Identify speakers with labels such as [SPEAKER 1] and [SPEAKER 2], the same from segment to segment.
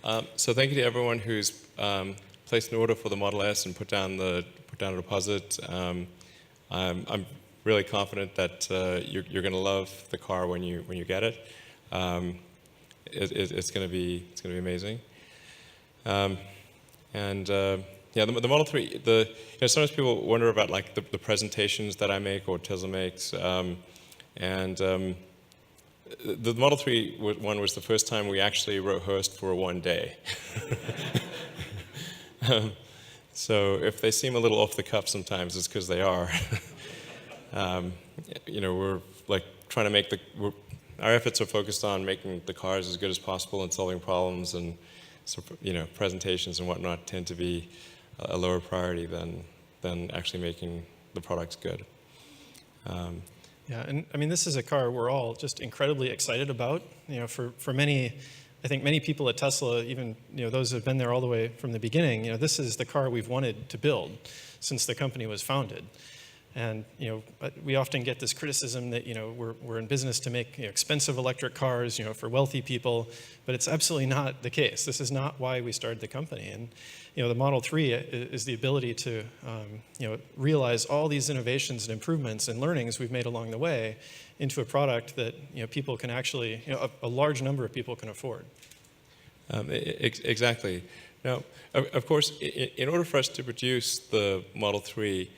[SPEAKER 1] So thank you to everyone who's placed an order for the Model S and put down a deposit. I'm really confident that you're going to love the car when you get it. It's going to be amazing. Yeah, the Model 3. Sometimes people wonder about like the presentations that I make or Tesla makes, the Model 3 one was the first time we actually rehearsed for one day. So if they seem a little off the cuff sometimes, it's because they are. We're like trying to make our efforts are focused on making the cars as good as possible and solving problems, and so presentations and whatnot tend to be a lower priority than actually making the products good.
[SPEAKER 2] Yeah, and I mean, this is a car we're all just incredibly excited about. For many, I think many people at Tesla, even those who have been there all the way from the beginning, this is the car we've wanted to build since the company was founded. And we often get this criticism that we're in business to make expensive electric cars, for wealthy people, but it's absolutely not the case. This is not why we started the company. And the Model 3 is the ability to realize all these innovations and improvements and learnings we've made along the way into a product that people can actually, a large number of people can afford.
[SPEAKER 1] Exactly. Now, of course, in order for us to produce the Model 3,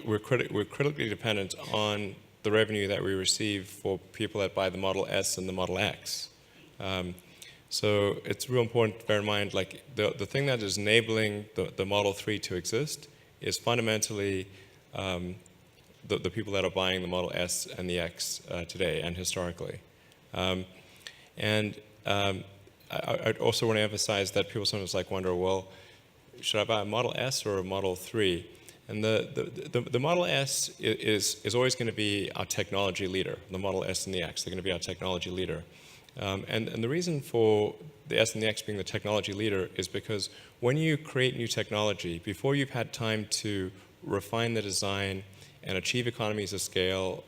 [SPEAKER 1] we're critically dependent on the revenue that we receive for people that buy the Model S and the Model X. So it's real important to bear in mind, like the thing that is enabling the Model 3 to exist is fundamentally the people that are buying the Model S and the X today and historically. I'd also want to emphasize that people sometimes wonder, well, should I buy a Model S or a Model 3? And the Model S is always going to be our technology leader. The Model S and the X, they're going to be our technology leader. And the reason for the S and the X being the technology leader is because when you create new technology, before you've had time to refine the design and achieve economies of scale,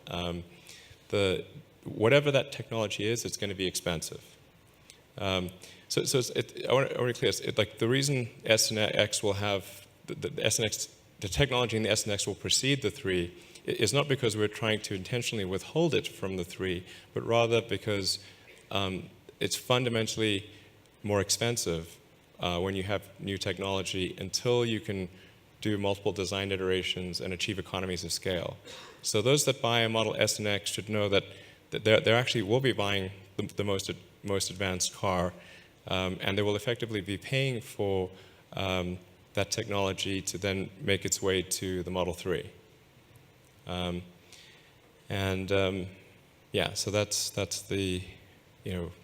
[SPEAKER 1] whatever that technology is, it's going to be expensive. I want to be clear. The reason S and X will have the S and X, the technology in the S and X will precede the 3 is not because we're trying to intentionally withhold it from the 3, but rather because it's fundamentally more expensive when you have new technology until you can do multiple design iterations and achieve economies of scale. So those that buy a Model S and X should know that they actually will be buying the most advanced car, and they will effectively be paying for that technology to then make its way to the Model 3. Yeah, so that's the,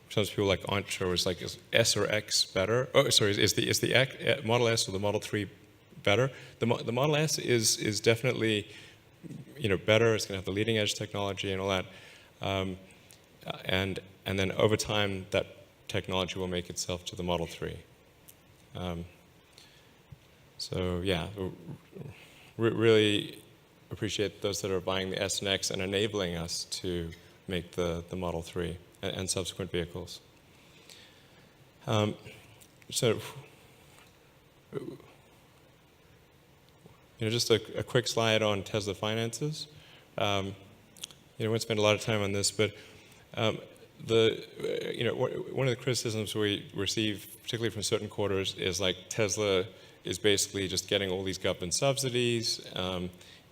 [SPEAKER 1] some people aren't sure, is S or X better? Oh, sorry, is the Model S or the Model 3 better? The Model S is definitely, better. It's going to have the leading edge technology and all that. And then over time, that technology will make itself to the Model 3. So yeah, really appreciate those that are buying the S and X and enabling us to make the Model 3 and subsequent vehicles. Just a quick slide on Tesla finances. We won't spend a lot of time on this, but one of the criticisms we receive, particularly from certain quarters, is Tesla is basically just getting all these government subsidies,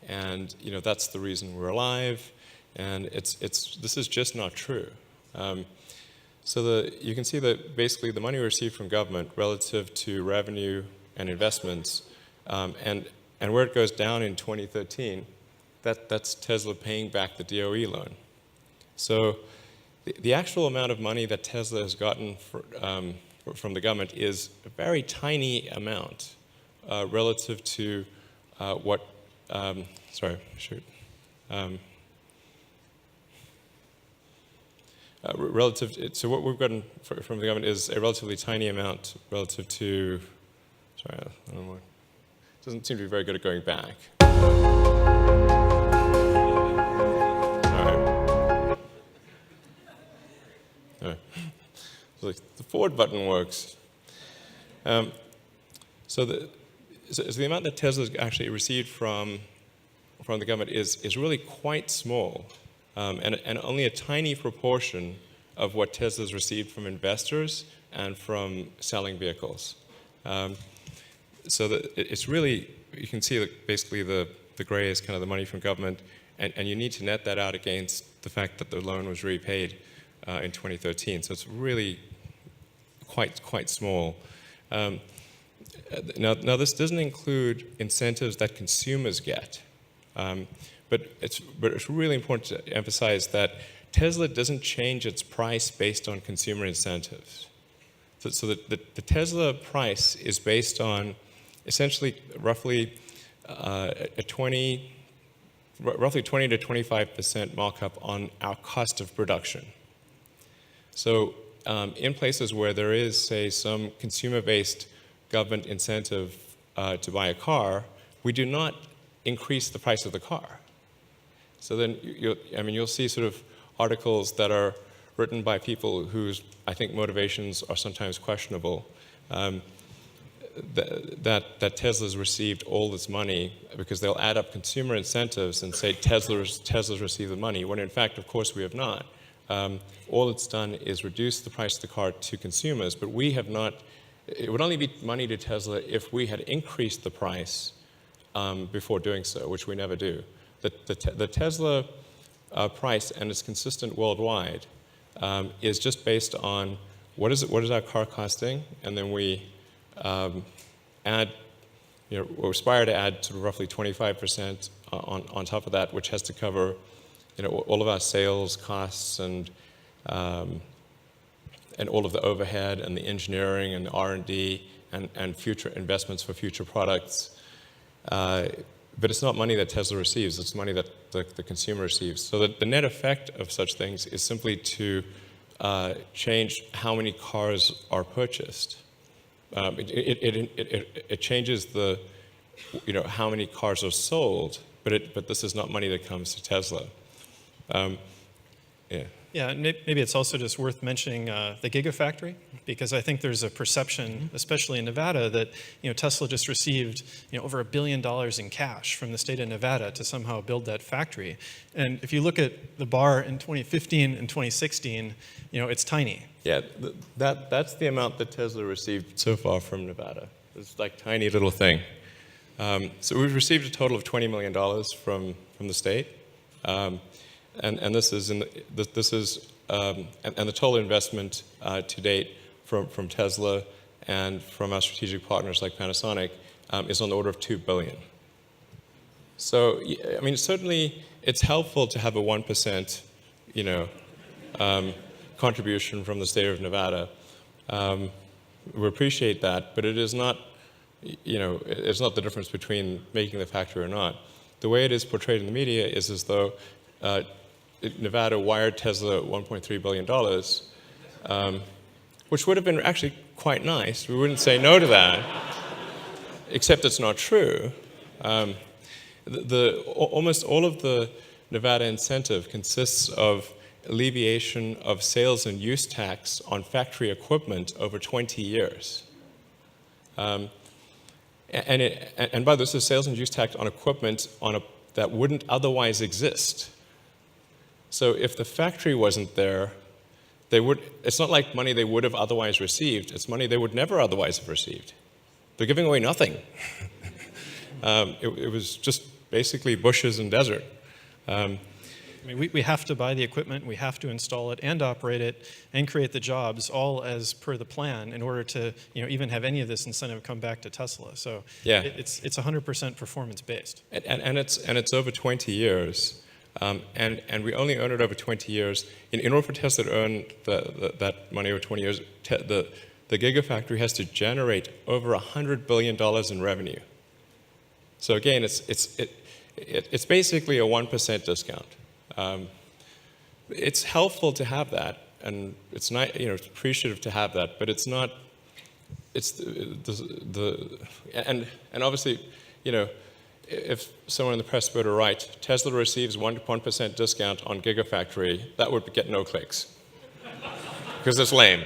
[SPEAKER 1] and that's the reason we're alive, and this is just not true. So you can see that basically the money we receive from government relative to revenue and investments, and where it goes down in 2013, that's Tesla paying back the DOE loan. So the actual amount of money that Tesla has gotten from the government is a very tiny amount relative to what, so what we've gotten from the government is a relatively tiny amount relative to, I don't know, it doesn't seem to be very good at going back. like, the forward button works. So the amount that Tesla's actually received from the government is really quite small, and only a tiny proportion of what Tesla's received from investors and from selling vehicles. So it's really, you can see that basically the gray is kind of the money from government, and you need to net that out against the fact that the loan was repaid in 2013. So it's really quite small. Now this doesn't include incentives that consumers get, but it's really important to emphasize that Tesla doesn't change its price based on consumer incentives. So the Tesla price is based on essentially roughly a 20 to 25% markup on our cost of production. So in places where there is, say, some consumer-based government incentive to buy a car, we do not increase the price of the car. So then you'll see sort of articles that are written by people whose, I think, motivations are sometimes questionable, that Tesla's received all this money because they'll add up consumer incentives and say Tesla's received the money, when in fact, of course, we have not. All it's done is reduce the price of the car to consumers, but we have not. It would only be money to Tesla if we had increased the price before doing so, which we never do. The Tesla price, and it's consistent worldwide, is just based on what is our car costing, and then we add, we aspire to add sort of roughly 25% on top of that, which has to cover, all of our sales costs and all of the overhead and the engineering and the R&D and future investments for future products. But it's not money that Tesla receives, it's money that the consumer receives. So the net effect of such things is simply to change how many cars are purchased. It changes how many cars are sold, but this is not money that comes to Tesla. Yeah.
[SPEAKER 2] Yeah, and maybe it's also just worth mentioning the Gigafactory, because I think there's a perception, especially in Nevada, that Tesla just received over $1 billion in cash from the state of Nevada to somehow build that factory. And if you look at the bar in 2015 and 2016, it's tiny.
[SPEAKER 1] Yeah, that's the amount that Tesla received so far from Nevada. It's like a tiny little thing. So we've received a total of $20 million from the state. And this is and the total investment to date from Tesla and from our strategic partners like Panasonic is on the order of $2 billion. So certainly it's helpful to have a 1% contribution from the state of Nevada. We appreciate that, but it is not it's not the difference between making the factory or not. The way it is portrayed in the media is as though Nevada wired Tesla $1.3 billion, which would have been actually quite nice. We wouldn't say no to that, except it's not true. Almost all of the Nevada incentive consists of alleviation of sales and use tax on factory equipment over 20 years. And by this is sales and use tax on equipment that wouldn't otherwise exist. So if the factory wasn't there, it's not like money they would have otherwise received, it's money they would never otherwise have received. They're giving away nothing. It was just basically bushes and desert.
[SPEAKER 2] We have to buy the equipment, we have to install it and operate it and create the jobs, all as per the plan, in order to even have any of this incentive come back to Tesla. So yeah, it's 100% performance based.
[SPEAKER 1] And it's over 20 years. And we only earn it over 20 years. In order for Tesla to earn that money over 20 years, the Gigafactory has to generate over $100 billion in revenue. So again, it's basically a 1% discount. It's helpful to have that, and it's not, it's appreciative to have that, but it's not. It's and obviously, if someone in the press were to write, Tesla receives 1% discount on Gigafactory, that would get no clicks, because it's lame.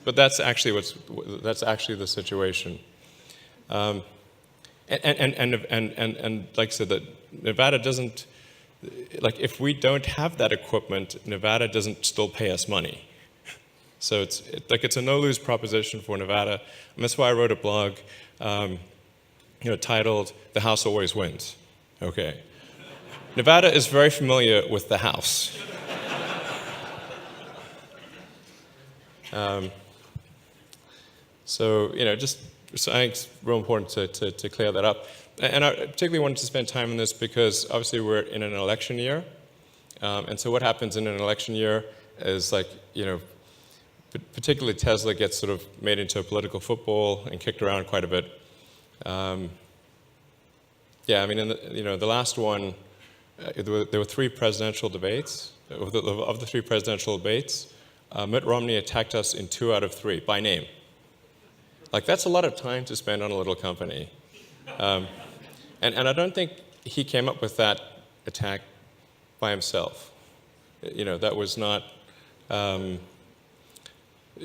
[SPEAKER 1] but that's actually the situation. And like I said, that Nevada doesn't, like if we don't have that equipment, Nevada doesn't still pay us money. So it's a no-lose proposition for Nevada, and that's why I wrote a blog, titled "The House Always Wins." Okay, Nevada is very familiar with the House. So I think it's real important to clear that up. And I particularly wanted to spend time on this because obviously we're in an election year, and so what happens in an election year is particularly Tesla gets sort of made into a political football and kicked around quite a bit. Yeah, I mean, the last one, there were 3 presidential debates. Of the 3 presidential debates, Mitt Romney attacked us in 2 out of 3 by name. Like, that's a lot of time to spend on a little company. And I don't think he came up with that attack by himself. That was not,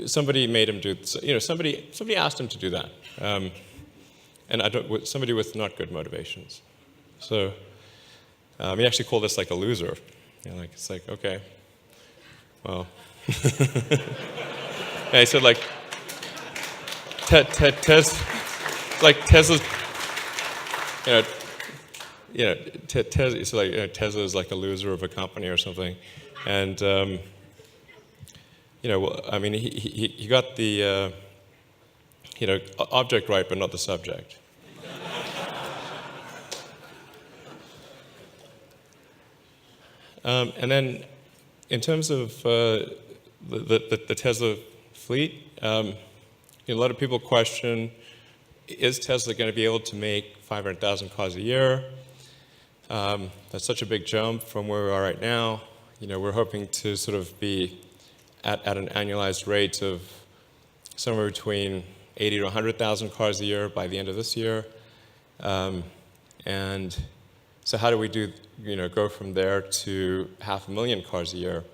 [SPEAKER 1] somebody made him do, somebody asked him to do that. And somebody with not good motivations. So he actually called us like a loser. It's like, okay, well. And he said Tesla's, Tesla is like a loser of a company or something, and I mean, he got the object right, but not the subject. And then, in terms of the Tesla fleet, a lot of people question: is Tesla going to be able to make 500,000 cars a year? That's such a big jump from where we are right now. We're hoping to sort of be at an annualized rate of somewhere between 80 to 100,000 cars a year by the end of this year. And so how do we go from there to 500,000 cars a year?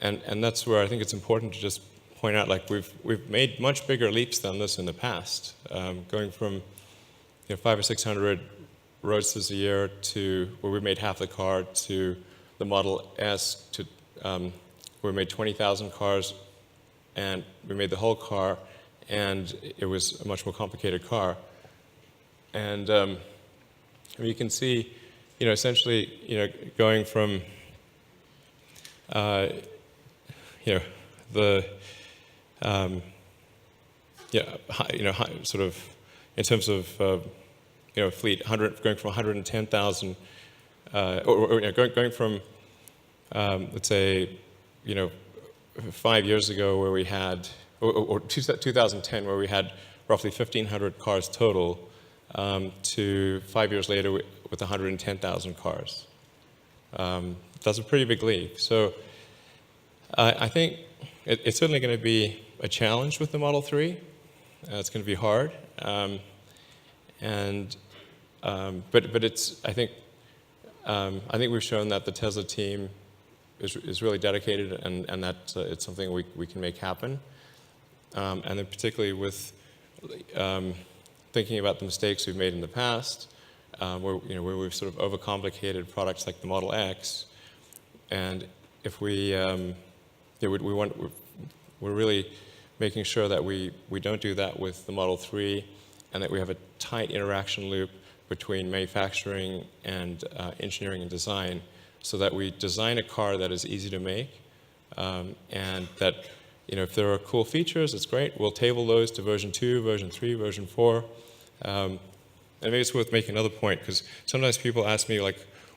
[SPEAKER 1] And that's where I think it's important to just point out, we've made much bigger leaps than this in the past, going from 500 or 600 Roadsters a year to where we made half the car, to the Model S, to where we made 20,000 cars, and we made the whole car, and it was a much more complicated car. And you can see, essentially, going from sort of in terms of fleet, going from 110,000, going from let's say 5 years ago where we had, or 2010 where we had roughly 1,500 cars total, to 5 years later with 110,000 cars. That's a pretty big leap. So I think it's certainly going to be a challenge with the Model 3. It's going to be hard, but it's I think we've shown that the Tesla team is really dedicated, and that it's something we can make happen. And then particularly with thinking about the mistakes we've made in the past, where we've sort of overcomplicated products like the Model X, and if we're really making sure that we don't do that with the Model 3, and that we have a tight interaction loop between manufacturing and engineering and design, so that we design a car that is easy to make, and that if there are cool features, it's great. We'll table those to version 2, version 3, version 4. And maybe it's worth making another point, because sometimes people ask me,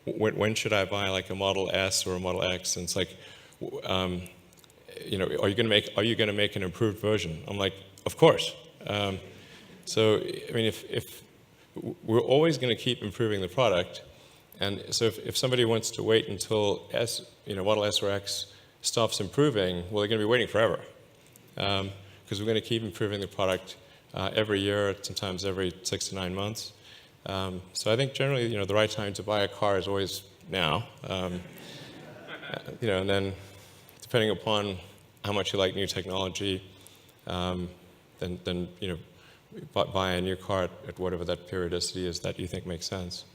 [SPEAKER 1] when should I buy a Model S or a Model X? And it's like, are you going to make an improved version? I'm like, of course. So I mean, if we're always going to keep improving the product, and so if somebody wants to wait until Model S or X stops improving, well, they're going to be waiting forever, because we're going to keep improving the product every year, sometimes every 6 to 9 months. So I think generally, the right time to buy a car is always now. And then depending upon how much you like new technology, then buy a new car at whatever that periodicity is that you think makes sense.